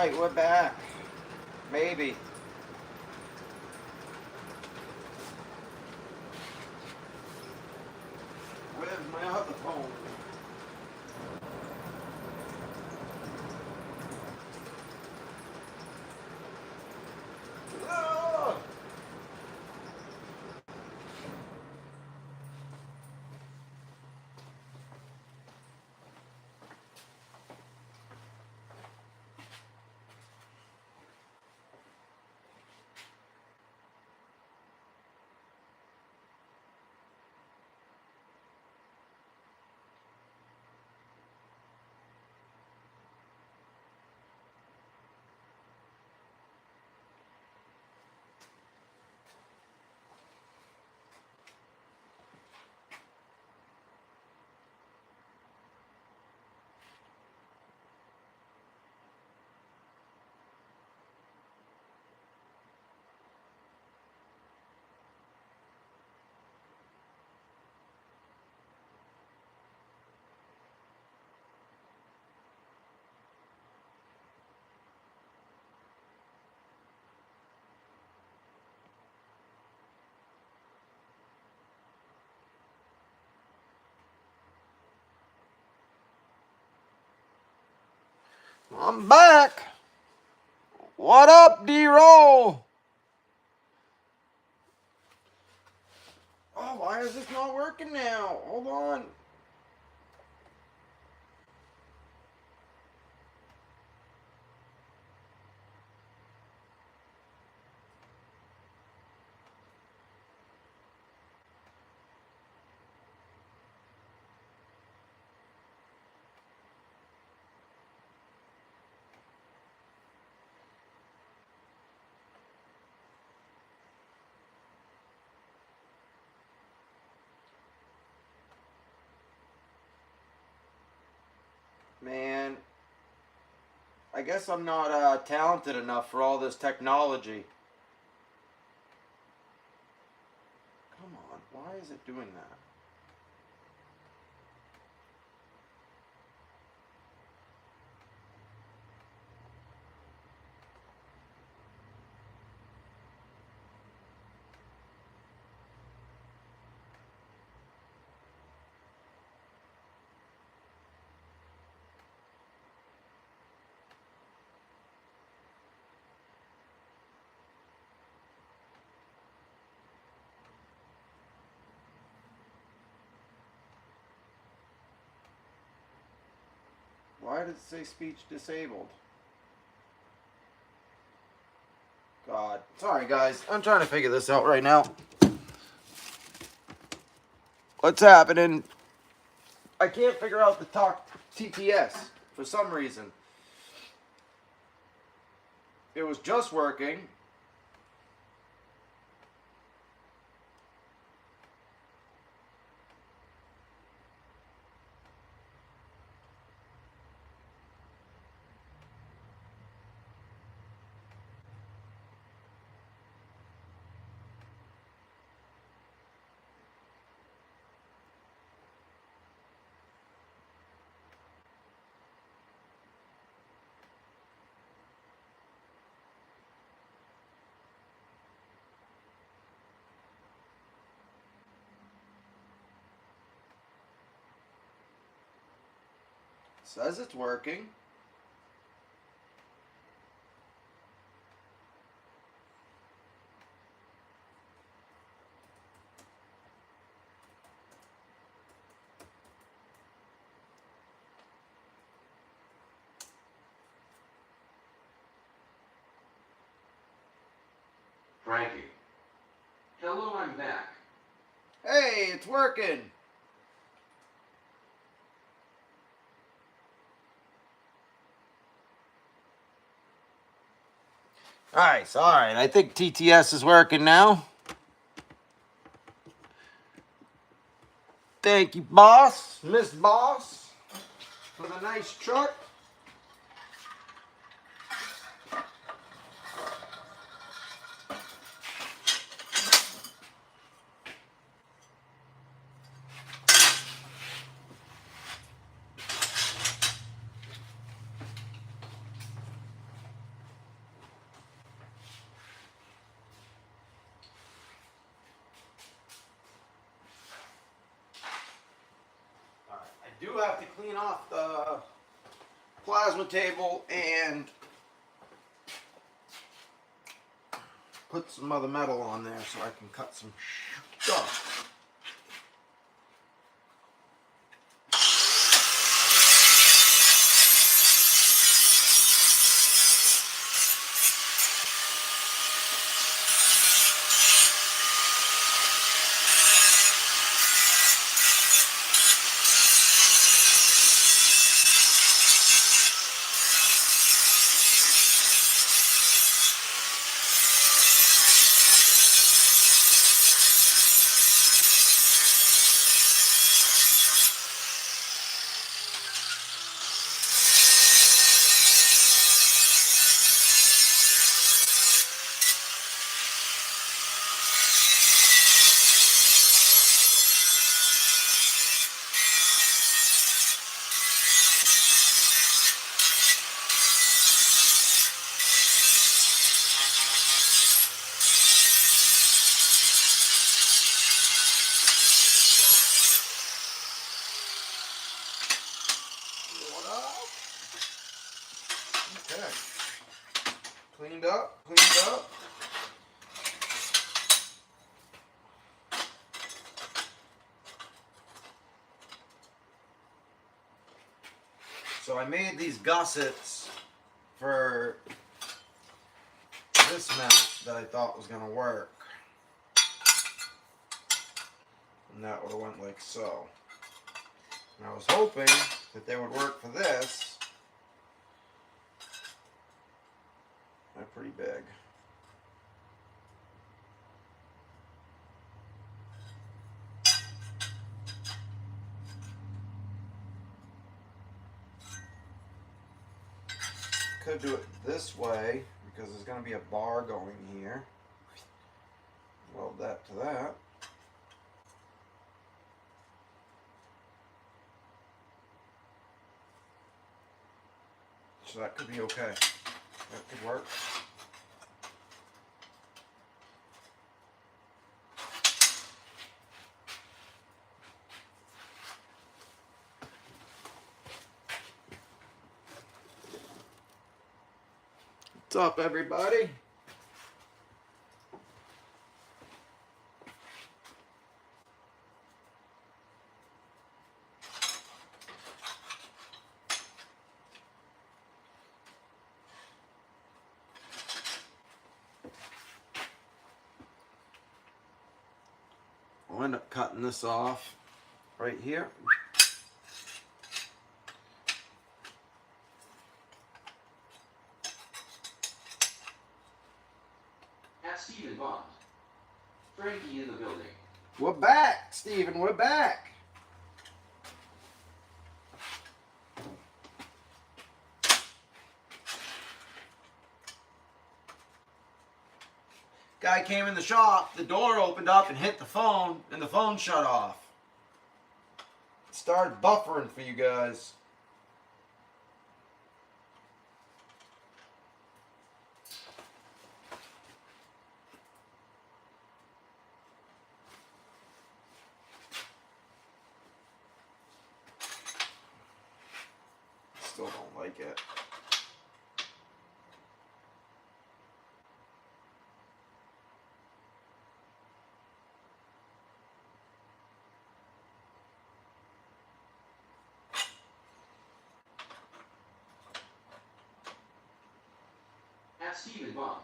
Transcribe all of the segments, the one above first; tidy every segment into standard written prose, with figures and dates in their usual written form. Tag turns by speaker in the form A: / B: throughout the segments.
A: Alright, we're back. Maybe. Where's my other phone? Ah! I'm back. What up, D-Roll? Oh, why is this not working now? Hold on. Man, I guess I'm not talented enough for all this technology. Come on, why is it doing that? Why did it say speech disabled? God. Sorry, guys. I'm trying to figure this out right now. What's happening? I can't figure out the talk TTS for some reason. It was just working. Says it's working.
B: Frankie. Hello, I'm back.
A: Hey, it's working. Alright, alright. I think TTS is working now. Thank you, boss. Miss Boss. For the nice truck. do have to clean off the plasma table and put some other metal on there so I can cut some stuff. Okay. Cleaned up, cleaned up. So I made these gussets for this mount that I thought was going to work. And that would have went like so. And I was hoping that they would work for this. They're pretty big. Could do it this way because there's going to be a bar going here. Weld that to that. So that could be okay. That could work. What's up, everybody? I'll end up cutting this off right here.
B: At Stephen Bond. Frankie in the building.
A: We're back, Stephen. We're back. Guy came in the shop, the door opened up and hit the phone, and the phone shut off. It started buffering for you guys. Still don't like it.
B: At Stephen Bond.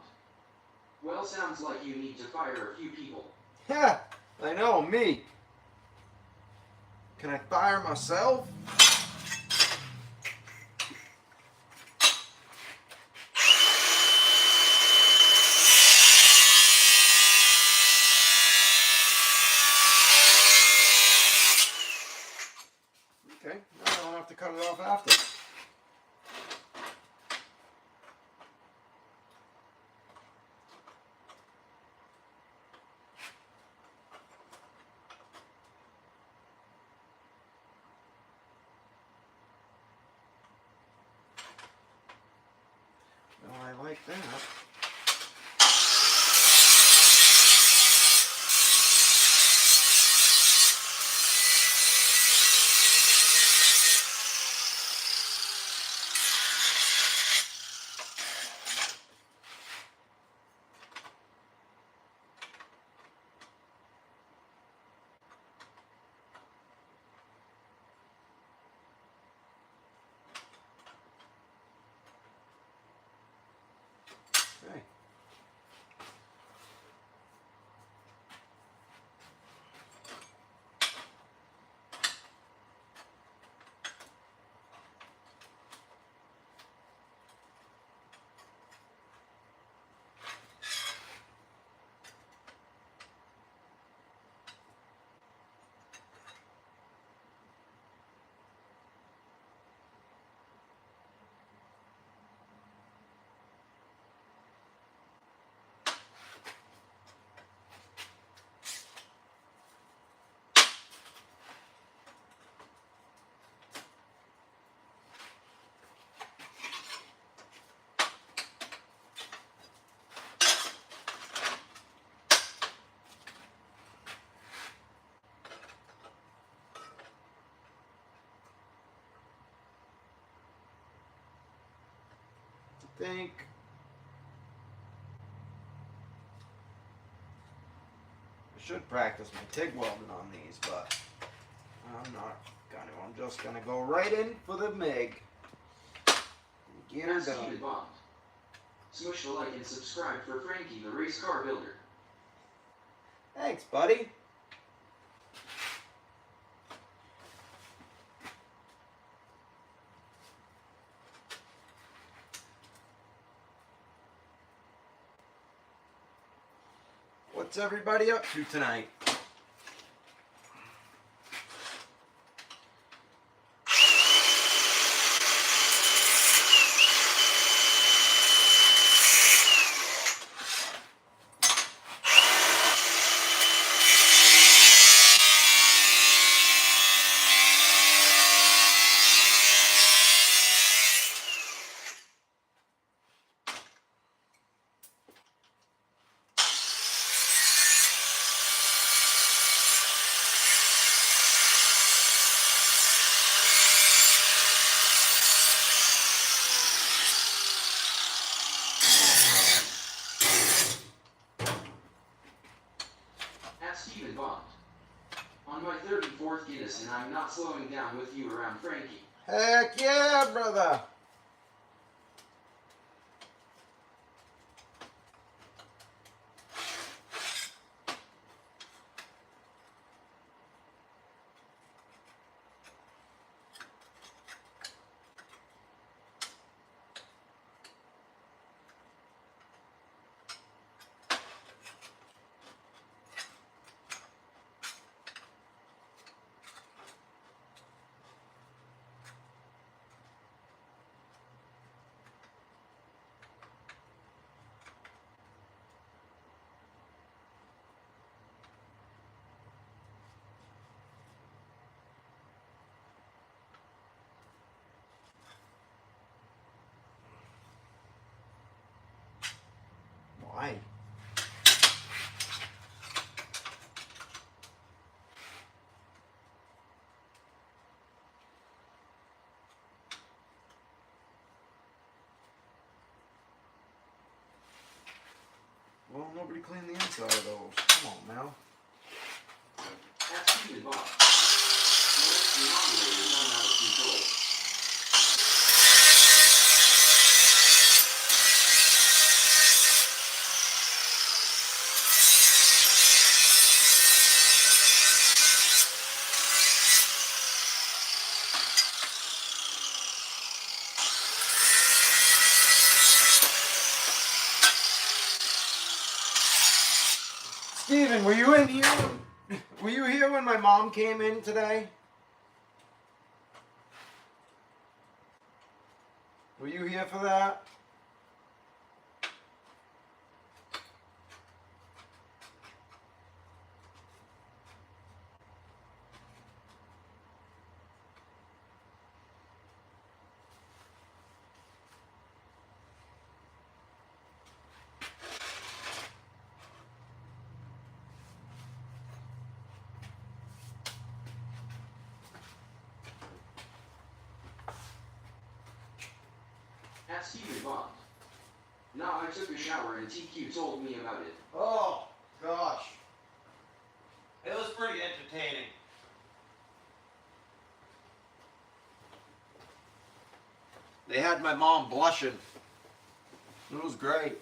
B: Well, sounds like you need to fire a few people.
A: Yeah, I know, me. Can I fire myself? Okay, now I don't have to cut it off after. Well, I like that. think I should practice my TIG welding on these, but I'm not gonna. I'm just gonna go right in for the MIG. Get her
B: That's
A: done.
B: Steven Bond. Smush the like and subscribe for Frankie the Race Car Builder.
A: Thanks, buddy. What's everybody up to tonight?
B: Steven Bond. On my 34th Guinness, and I'm not slowing down with you around Frankie.
A: Heck yeah, brother. Why? Well, nobody cleaned the inside of those. Come on now.
B: That's Steven Bond. The modulator is not out of control.
A: Steven, were you in here? Were you here when my mom came in today? Were you here for that?
B: That's Steven Bond. No, I took a shower and TQ told me about it.
A: Oh, gosh. It was pretty entertaining. They had my mom blushing. It was great.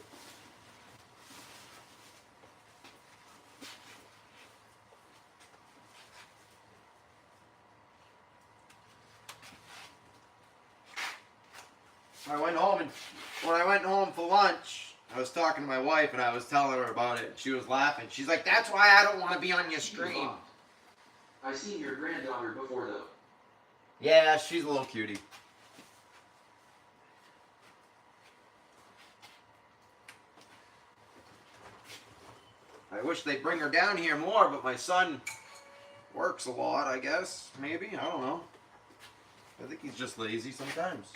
A: I went home, and when I went home for lunch, I was talking to my wife and I was telling her about it. She was laughing. She's like, "That's why I don't want to be on your
B: Steven
A: stream."
B: Bond. I've seen your granddaughter before, though.
A: Yeah, she's a little cutie. I wish they'd bring her down here more, but my son works a lot, I guess. Maybe, I don't know. I think he's just lazy sometimes.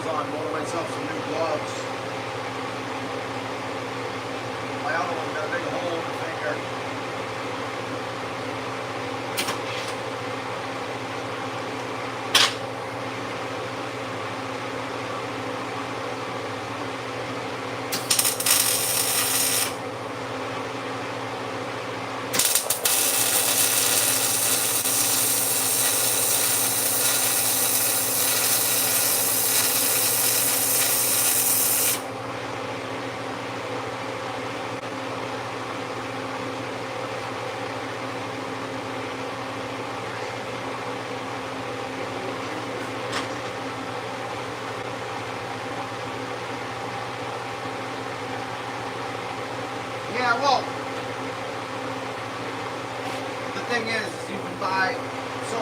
A: Amazon, bought myself some new gloves. My other one got a big hole in the finger. Yeah, well, the thing is you can buy, so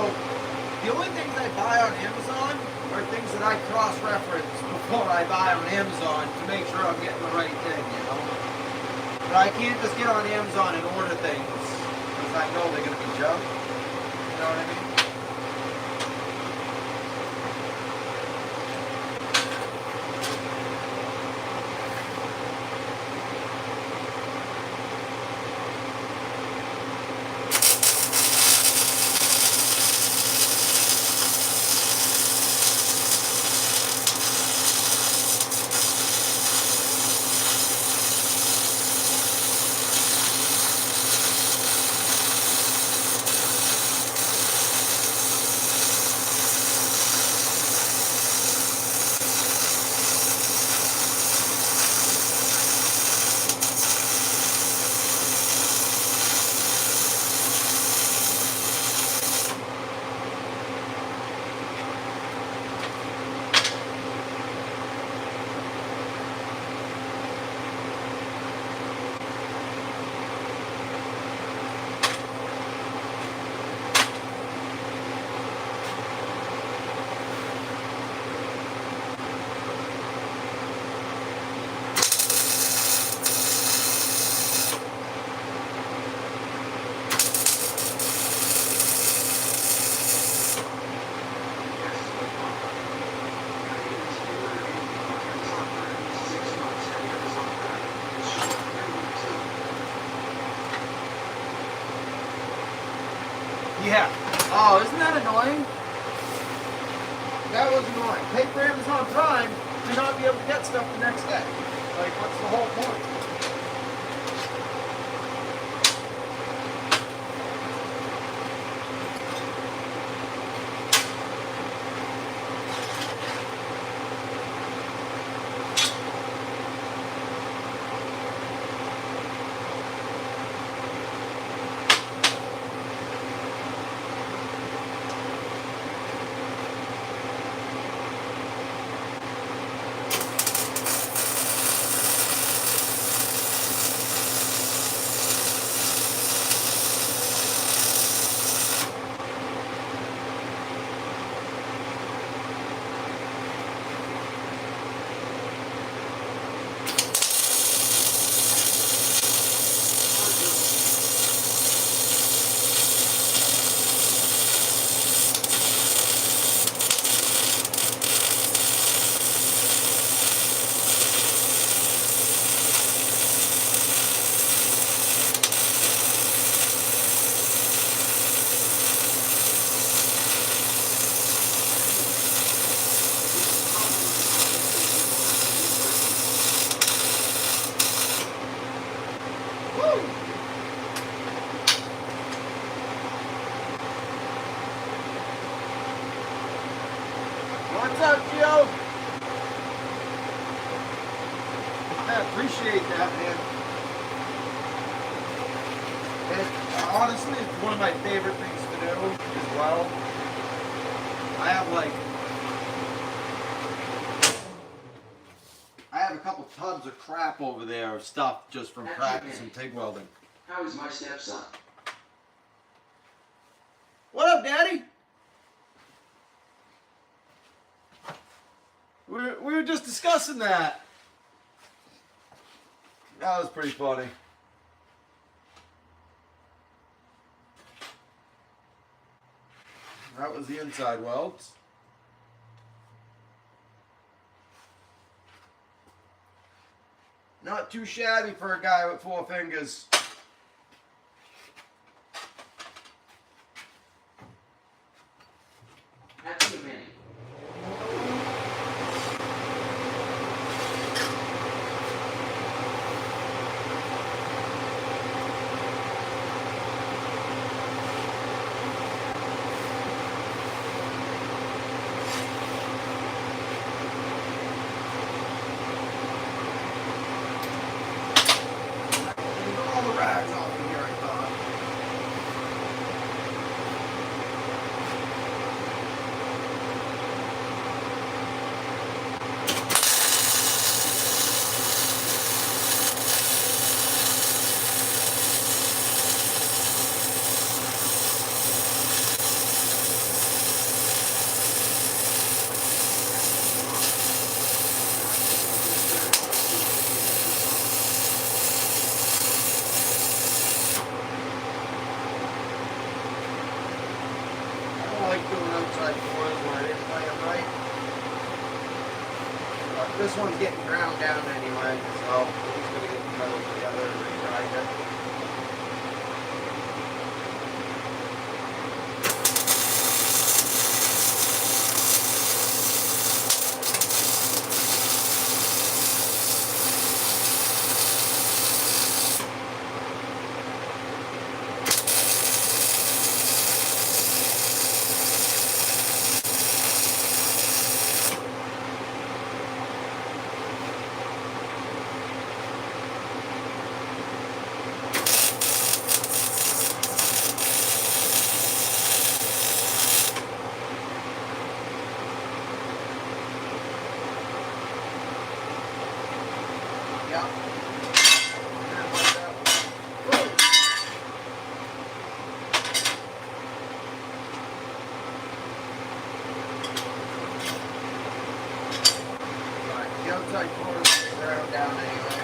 A: the only things I buy on Amazon are things that I cross-reference before I buy on Amazon to make sure I'm getting the right thing, you know? But I can't just get on Amazon and order things because I know they're going to be junk, you know what I mean? Yeah. Oh, isn't that annoying? That was annoying. Pay for Amazon Prime to not be able to get stuff the next day. Like, what's the whole point? What's up, Gio? I appreciate that, man. And honestly, it's one of my favorite things to do as well. I have a couple tubs of crap over there of stuff just from practicing TIG welding.
B: How is my stepson?
A: What up, Daddy? We were just discussing that. That was pretty funny. That was the inside welds. Not too shabby for a guy with 4 fingers.
B: Had too many.
A: All the rags off of here, I thought. I don't like doing outside floors when I didn't lay them right. But this one's getting ground down anyway, so we're just gonna get the metal together and regrind it. Yeah. And like that one. Woo! Alright, the outside floor is ground down anyway.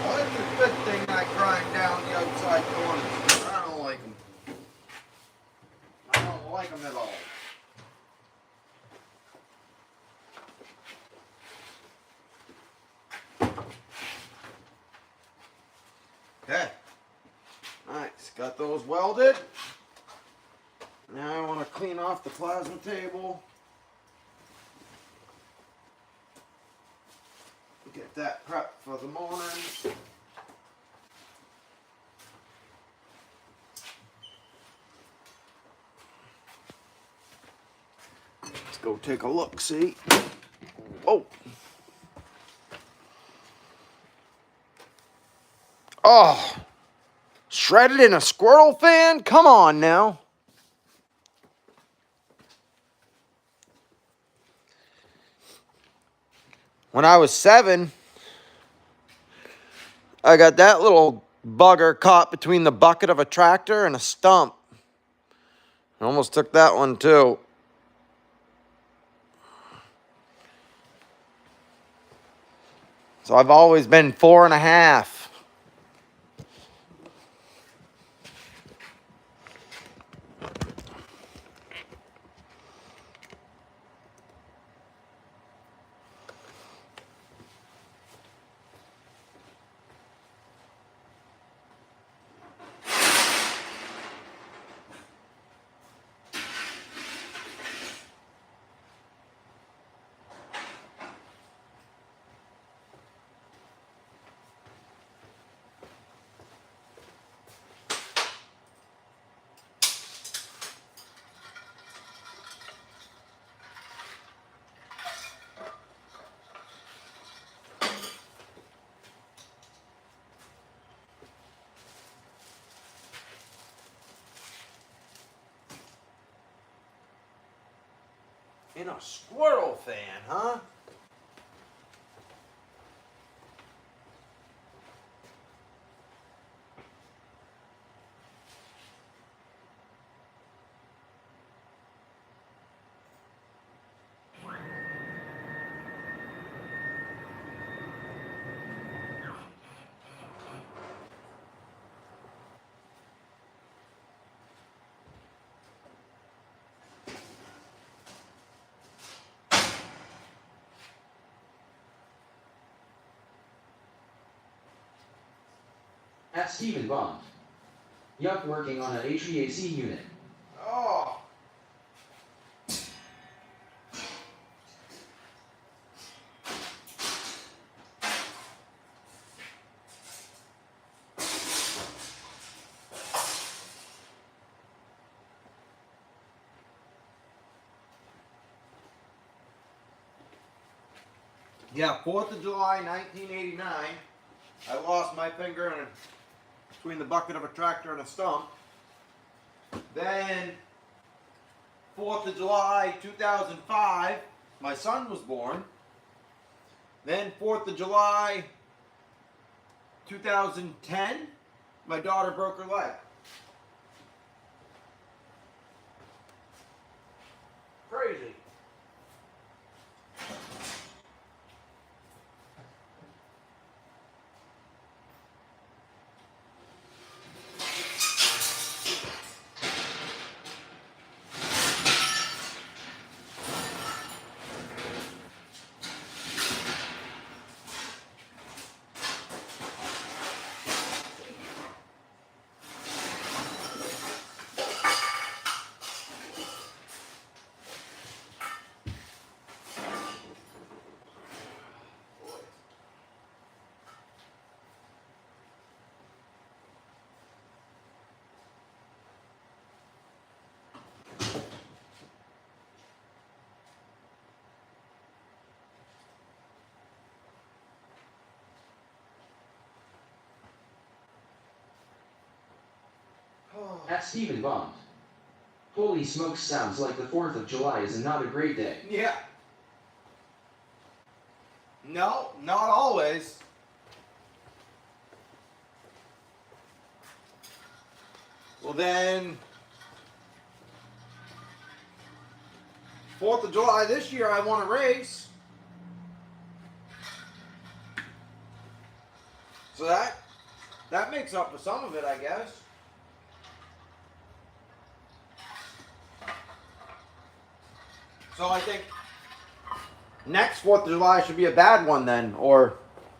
A: Well, it's a good thing I grind down the outside corners. I don't like them. I don't like them at all. Okay. Nice. Got those welded. Now I want to clean off the plasma table. Get that prepped for the morning. go take a look, see? Whoa. Oh, shredded in a squirrel fan? Come on now. When I was 7, I got that little bugger caught between the bucket of a tractor and a stump. I almost took that one too. So I've always been 4.5. In a squirrel fan, huh?
B: At Stephen Bond. Yuck, working on an HVAC unit.
A: Oh. Yeah, 4th of July, 1989. I lost my finger between the bucket of a tractor and a stump. Then, 4th of July, 2005, my son was born. Then, 4th of July, 2010, my daughter broke her leg. Crazy.
B: At Stephen Bond. Holy smokes, sounds like the 4th of July is not a great day.
A: Yeah. No, not always. Well then, 4th of July this year I won a race. So that makes up for some of it, I guess. So I think next 4th of July should be a bad one then, or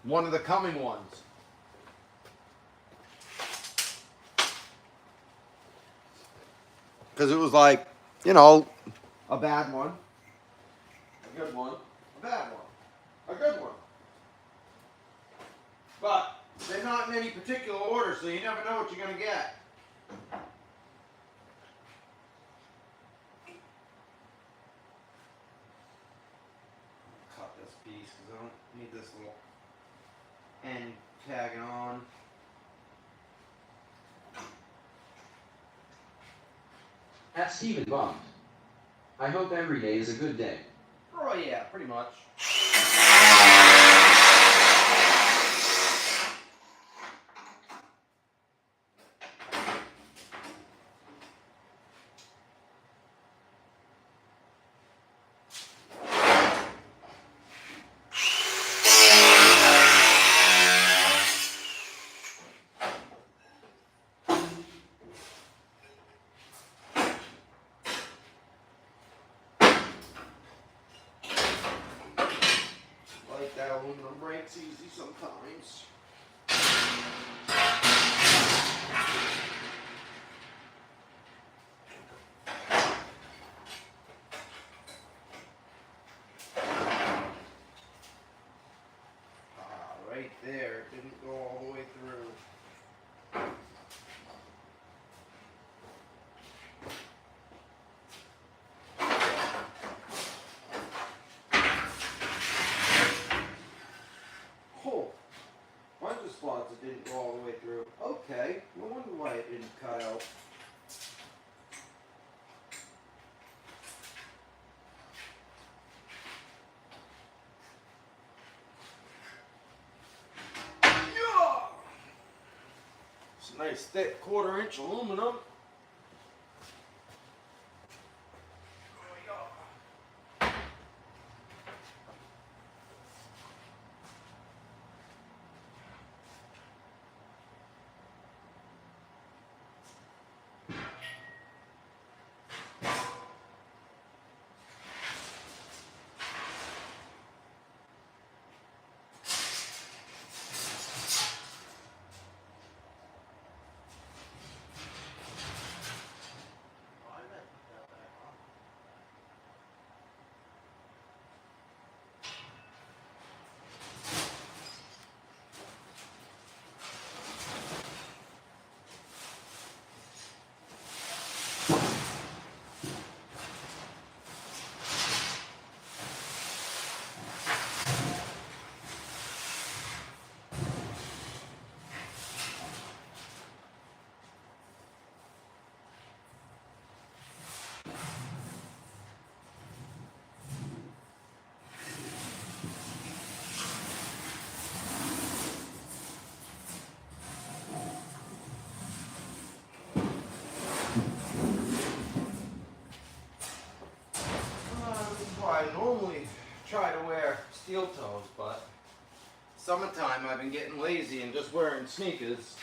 A: one of the coming ones. Because it was like, you know, a bad one, a good one, a bad one, a good one. But they're not in any particular order, so you never know what you're going to get. because I don't need this little end tagging on.
B: At Stephen Bond. I hope every day is a good day.
A: Oh yeah, pretty much. Like that aluminum breaks easy sometimes. Right there, it didn't go all the way through. Oh, bunch of spots that didn't go all the way through. Okay, no wonder why it didn't cut out. Yeah! It's a nice thick 1/4 inch aluminum. I normally try to wear steel toes, but summertime I've been getting lazy and just wearing sneakers.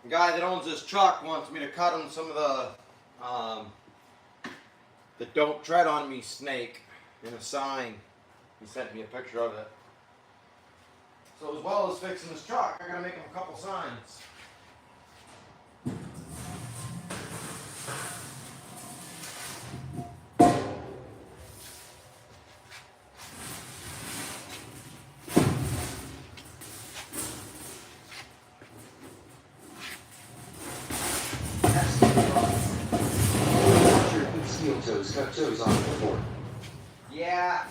A: The guy that owns this truck wants me to cut him some of the "Don't Tread on Me" snake in a sign. He sent me a picture of it. So as well as fixing this truck, I gotta make him a couple signs.
B: At Stephen Bond. I'm sure put steel toes cut toes on before.
A: Yeah.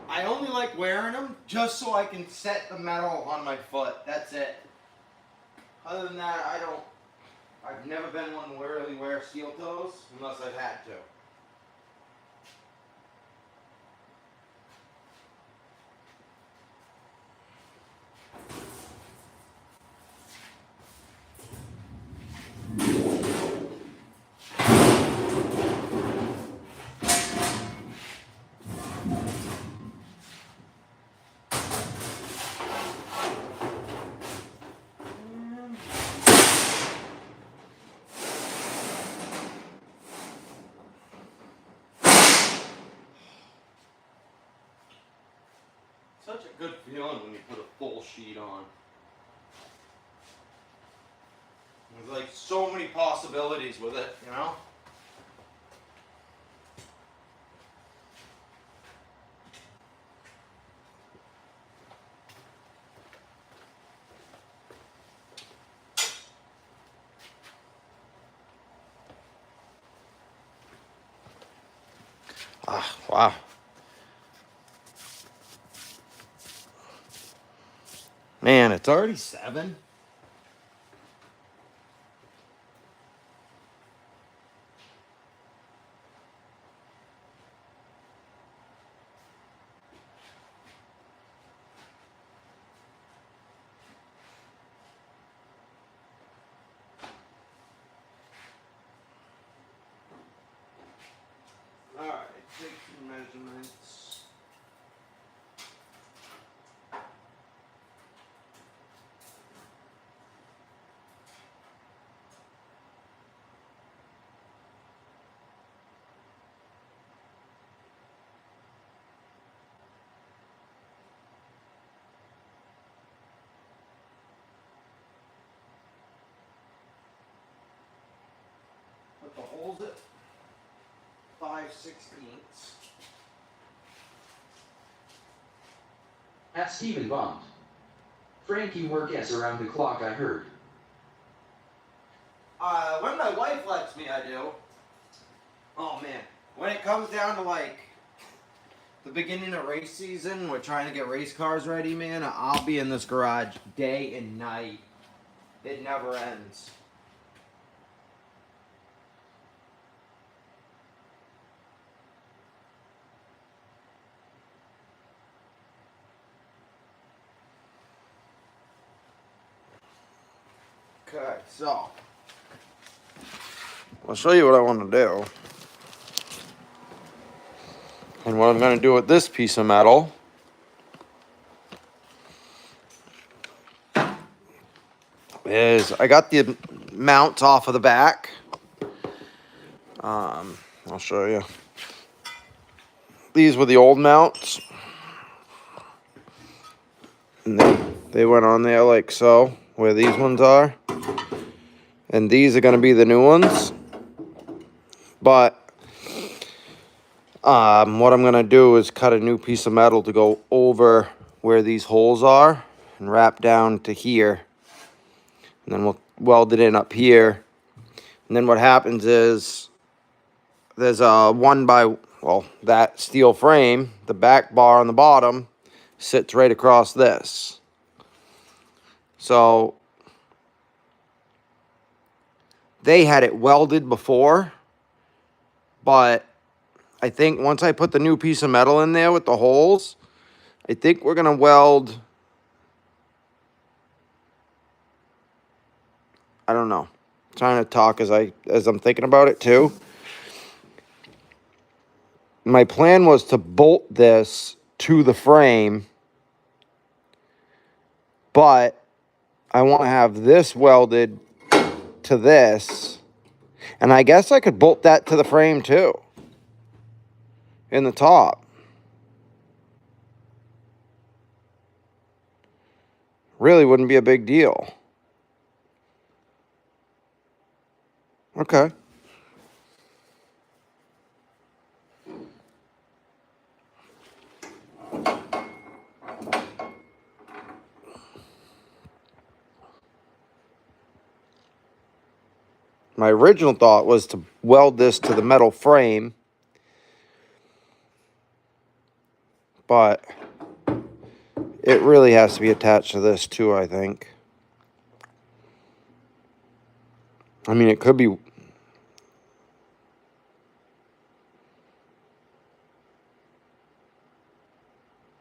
A: I only like wearing them just so I can set the metal on my foot. That's it. Other than that, I've never been one to really wear steel toes unless I've had to. Such a good feeling when you put a full sheet on.
C: like so many possibilities with it, you know? Ah, wow. Man, it's already 7. Alright, take some measurements. Put the holes at 5/16.
B: At Stephen Bond. Frankie works around the clock, I heard.
C: When my wife lets me, I do. Oh man, when it comes down to like the beginning of race season, we're trying to get race cars ready, man. I'll be in this garage day and night. It never ends. Okay, so I'll show you what I want to do. And what I'm going to do with this piece of metal is I got the mounts off of the back. I'll show you. These were the old mounts. And they went on there like so, where these ones are. And these are going to be the new ones. But what I'm going to do is cut a new piece of metal to go over where these holes are and wrap down to here. And then we'll weld it in up here. And then what happens is there's a that steel frame, the back bar on the bottom sits right across this. So they had it welded before, but I think once I put the new piece of metal in there with the holes, I think we're gonna weld, I don't know. I'm trying to talk as I'm thinking about it too. My plan was to bolt this to the frame, but I want to have this welded to this, and I guess I could bolt that to the frame too, in the top. Really wouldn't be a big deal. Okay. My original thought was to weld this to the metal frame, but it really has to be attached to this too, I think. I mean, it could be.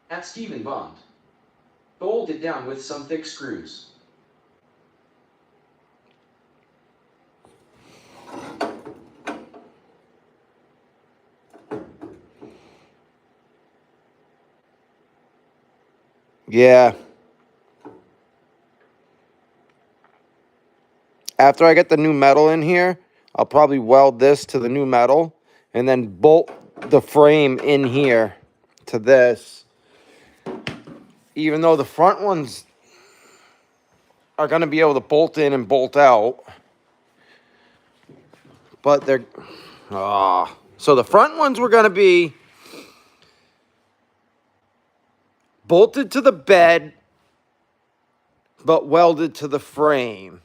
B: At Stephen Bond. Bolt it down with some thick screws.
C: Yeah. After I get the new metal in here, I'll probably weld this to the new metal and then bolt the frame in here to this. Even though the front ones are going to be able to bolt in and bolt out, but they're, so the front ones were going to be bolted to the bed, but welded to the frame.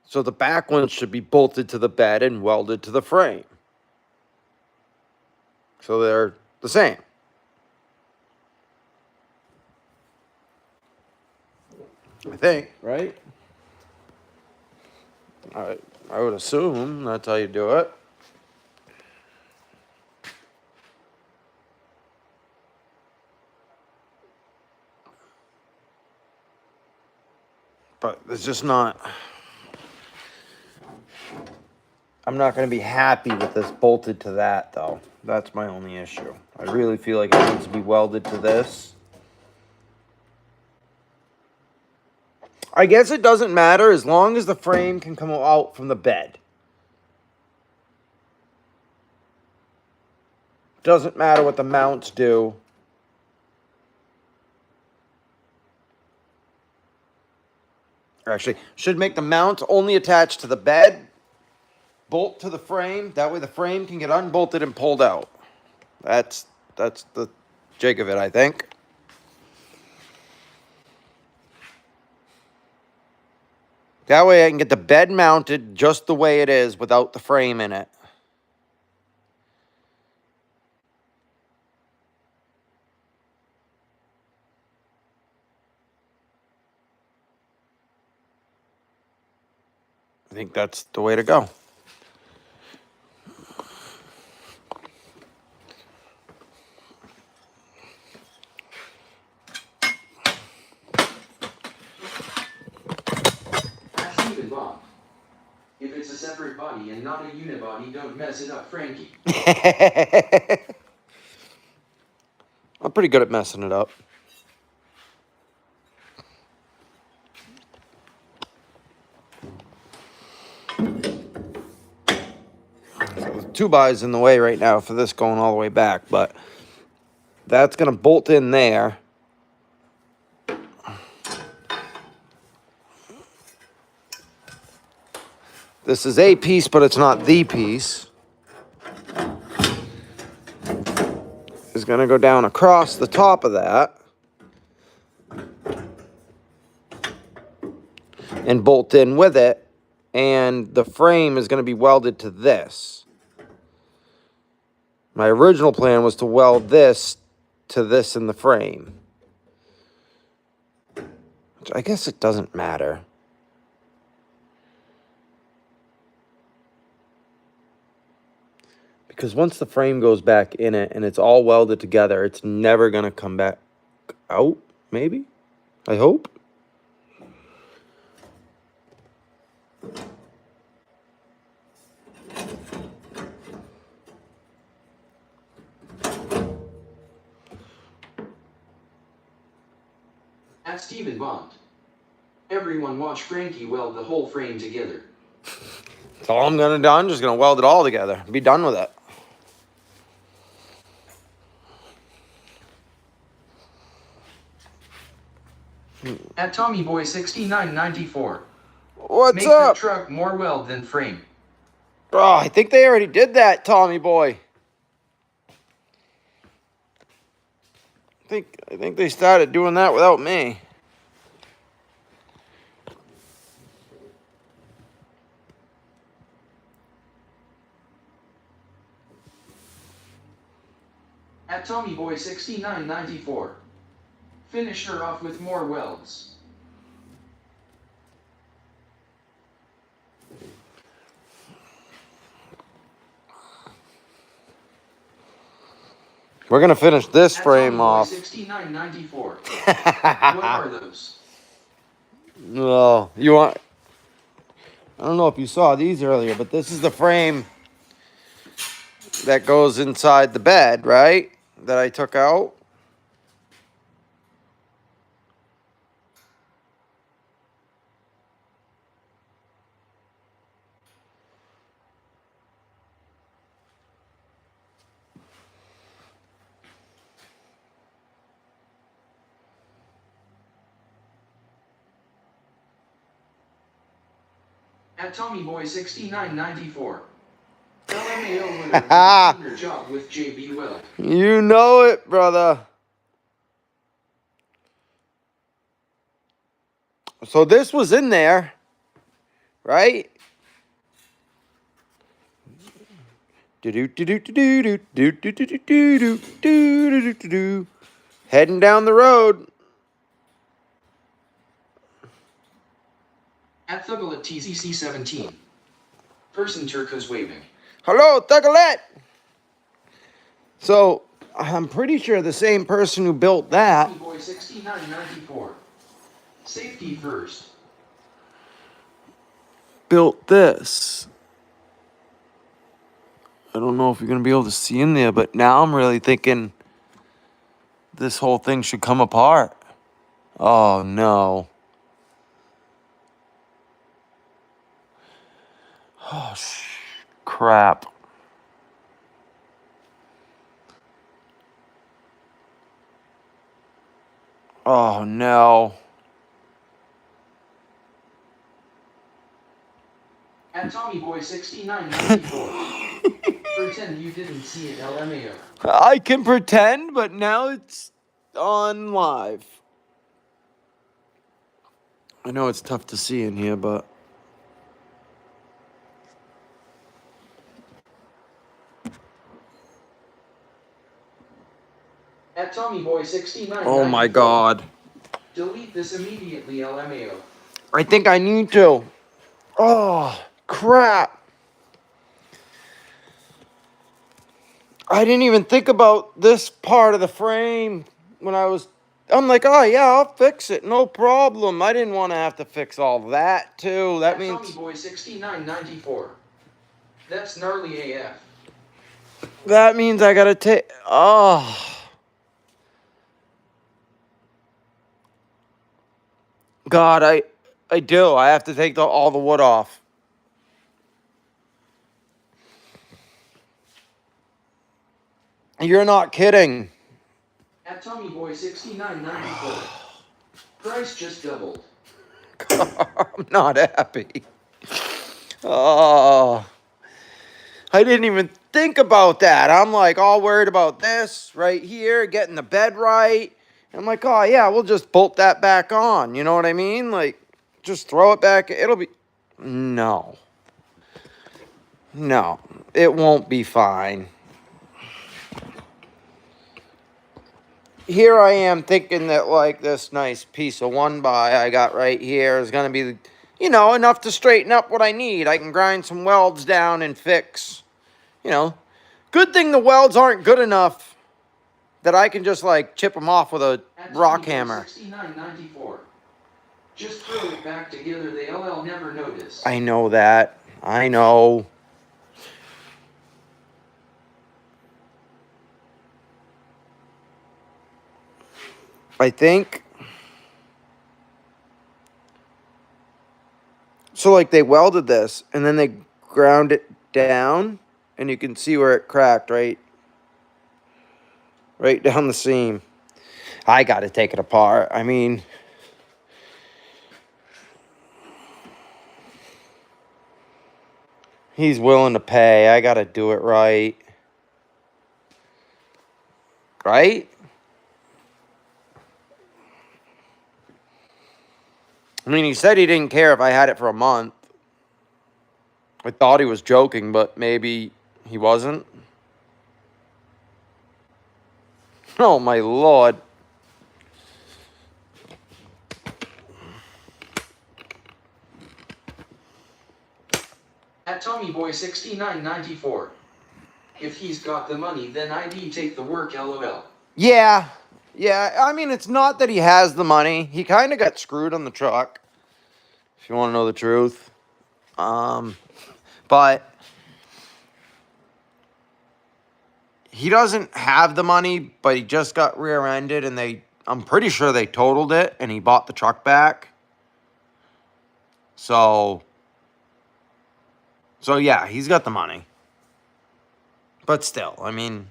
C: So the back ones should be bolted to the bed and welded to the frame. So they're the same. I think, right? I would assume that's how you do it. But it's just not. I'm not going to be happy with this bolted to that, though. That's my only issue. I really feel like it needs to be welded to this. I guess it doesn't matter as long as the frame can come out from the bed. Doesn't matter what the mounts do. Actually, should make the mounts only attached to the bed, bolt to the frame. That way the frame can get unbolted and pulled out. That's the jig of it, I think. That way I can get the bed mounted just the way it is without the frame in it. I think that's the way to go.
B: Ask Stephen Bond. If it's a separate body and not a unibody, don't mess it up, Frankie.
C: I'm pretty good at messing it up. So the 2x in the way right now for this going all the way back, but that's going to bolt in there. This is a piece, but it's not the piece. It's going to go down across the top of that and bolt in with it, and the frame is going to be welded to this. My original plan was to weld this to this in the frame. Which I guess it doesn't matter. Because once the frame goes back in it and it's all welded together, it's never going to come back out, maybe? I hope.
B: At Stephen Bond. Everyone watch Frankie weld the whole frame together.
C: That's all I'm going to do. I'm just going to weld it all together. Be done with it.
B: At Tommy Boy 6994.
C: What's
B: Make
C: up?
B: the truck more weld than frame.
C: Oh, I think they already did that, Tommy boy. I think they started doing that without me.
B: At Tommy Boy 6994. Finish her off with more welds.
C: We're going to finish this
B: At
C: frame
B: Tommy Boy
C: off.
B: 6994. What are those?
C: No, you want... I don't know if you saw these earlier, but this is the frame that goes inside the bed, right? That I took out.
B: At At TommyBoy6994. LMAO would have done a cleaner job with JB Will.
C: You know it, brother. So this was in there, right? Heading down the road.
B: At Thuglet TCC17. Person Turcos waving.
C: Hello, Thugalet. So I'm pretty sure the same person who built that
B: TommyBoy6994. Safety first.
C: built this. I don't know if you're going to be able to see in there, but now I'm really thinking this whole thing should come apart. Oh, no. Oh, crap. Oh, no.
B: At TommyBoy6994. Pretend you didn't see it, LMAO.
C: I can pretend, but now it's on live. I know it's tough to see in here, but...
B: At TommyBoy6994.
C: Oh, my God.
B: Delete this immediately, LMAO.
C: I think I need to. Oh, crap. I didn't even think about this part of the frame when I'm like, oh, yeah, I'll fix it. No problem. I didn't want to have to fix all that, too. That
B: At
C: means...
B: TommyBoy6994. That's gnarly AF.
C: That means I got to take... Oh. God, I do. I have to take all the wood off. You're not kidding.
B: At TommyBoy6994. Price just doubled.
C: I'm not happy. Oh. I didn't even think about that. I'm like all worried about this right here, getting the bed right. I'm like, oh, yeah, we'll just bolt that back on. You know what I mean? Like, just throw it back. It'll be... No. No. It won't be fine. Here I am thinking that, like, this nice piece of 1x I got right here is going to be, you know, enough to straighten up what I need. I can grind some welds down and fix, you know. Good thing the welds aren't good enough that I can just, like, chip them off with a rock hammer.
B: 6994. Just throw it back together. The LL never noticed.
C: I know that. I know. I think. So, like, they welded this, and then they ground it down, and you can see where it cracked, right? Right down the seam. I got to take it apart. I mean, he's willing to pay. I got to do it right. Right? I mean, he said he didn't care if I had it for a month. I thought he was joking, but maybe he wasn't. Oh, my Lord.
B: At TommyBoy6994. If he's got the money, then ID take the work, LOL.
C: Yeah. Yeah, I mean, it's not that he has the money. He kind of got screwed on the truck, if you want to know the truth. But he doesn't have the money, but he just got rear-ended, and I'm pretty sure they totaled it, and he bought the truck back. So yeah, he's got the money. But still, I mean,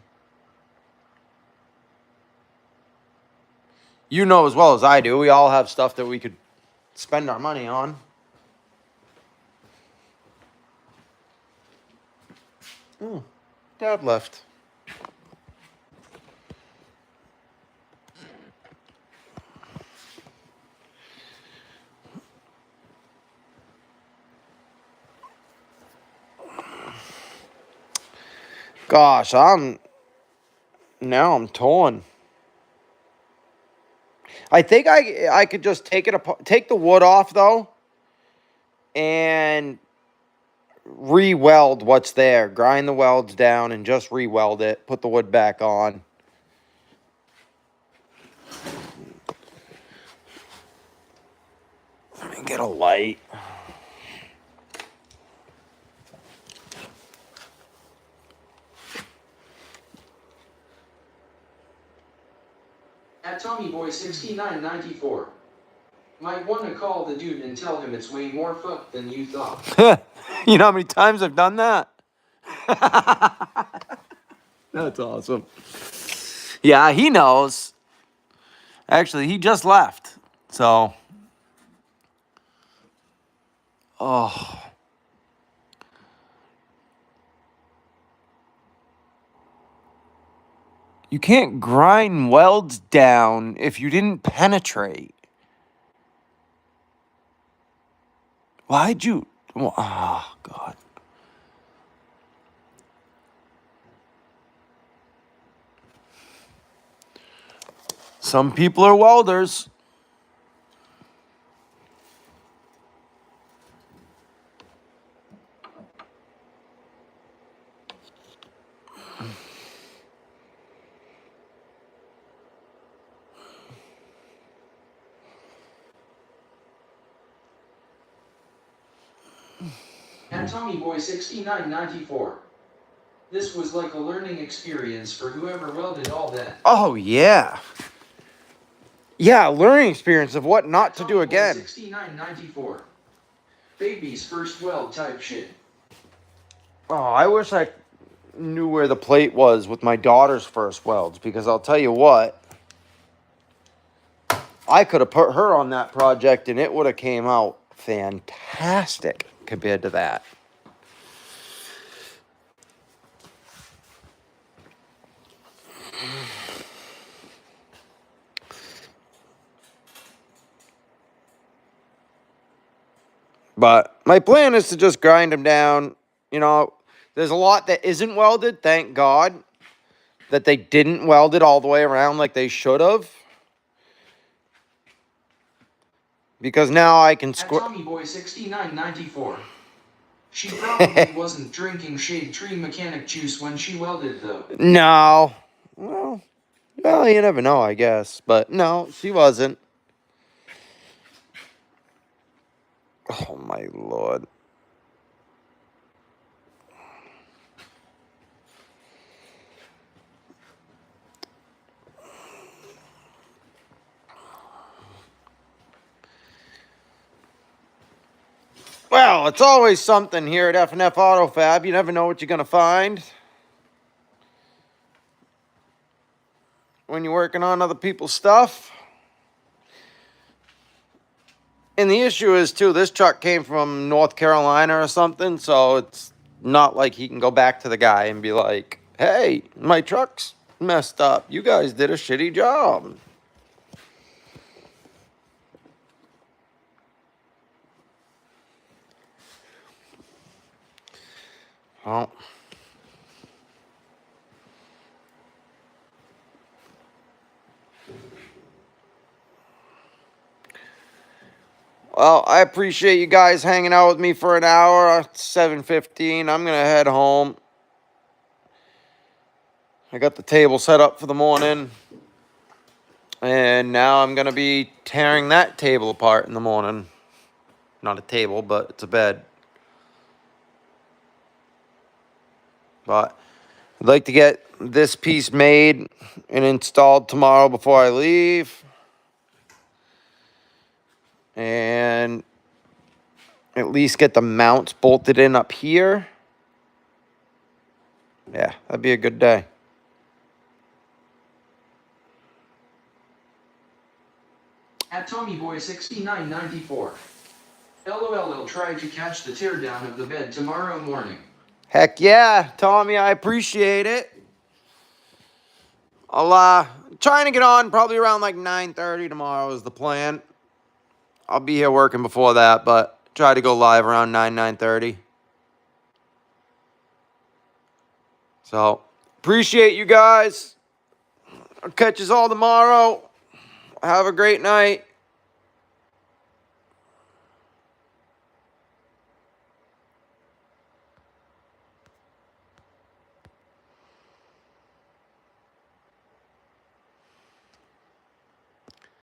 C: you know as well as I do, we all have stuff that we could spend our money on. Oh, Dad left. Gosh, I'm torn. I think I could just take it apart, take the wood off though, and re-weld what's there. Grind the welds down and just re-weld it. Put the wood back on. Let me get a light.
B: At TommyBoy6994. Might want to call the dude and tell him it's way more fucked than you thought.
C: You know how many times I've done that? That's awesome. Yeah, he knows. Actually, he just left. So. Oh. You can't grind welds down if you didn't penetrate. Why'd you? Oh, God. Some people are welders.
B: At TommyBoy6994. This was like a learning experience for whoever welded all that.
C: Oh, yeah. Yeah, learning experience of what not to do again.
B: 6994. Baby's first weld type shit.
C: Oh, I wish I knew where the plate was with my daughter's first welds, because I'll tell you what, I could have put her on that project and it would have came out fantastic compared to that. But my plan is to just grind them down. You know, there's a lot that isn't welded, thank God, that they didn't weld it all the way around like they should have. Because now I can
B: At
C: squirt.
B: TommyBoy6994. She probably wasn't drinking Shade Tree Mechanic juice when she welded, though.
C: No. Well, you never know, I guess. But no, she wasn't. Oh, my Lord. Well, it's always something here at F&F Auto Fab. You never know what you're going to find when you're working on other people's stuff. And the issue is, too, this truck came from North Carolina or something, so it's not like he can go back to the guy and be like, hey, my truck's messed up. You guys did a shitty job. Well, I appreciate you guys hanging out with me for an hour. It's 7:15. I'm going to head home. I got the table set up for the morning. And now I'm going to be tearing that table apart in the morning. Not a table, but it's a bed. But I'd like to get this piece made and installed tomorrow before I leave. And at least get the mounts bolted in up here. Yeah, that'd be a good day.
B: At TommyBoy6994. LOL will try to catch the teardown of the bed tomorrow morning.
C: Heck yeah, Tommy, I appreciate it. I'll trying to get on probably around like 9:30 tomorrow is the plan. I'll be here working before that, but try to go live around 9:30. So, appreciate you guys. I'll catch us all tomorrow. Have a great night.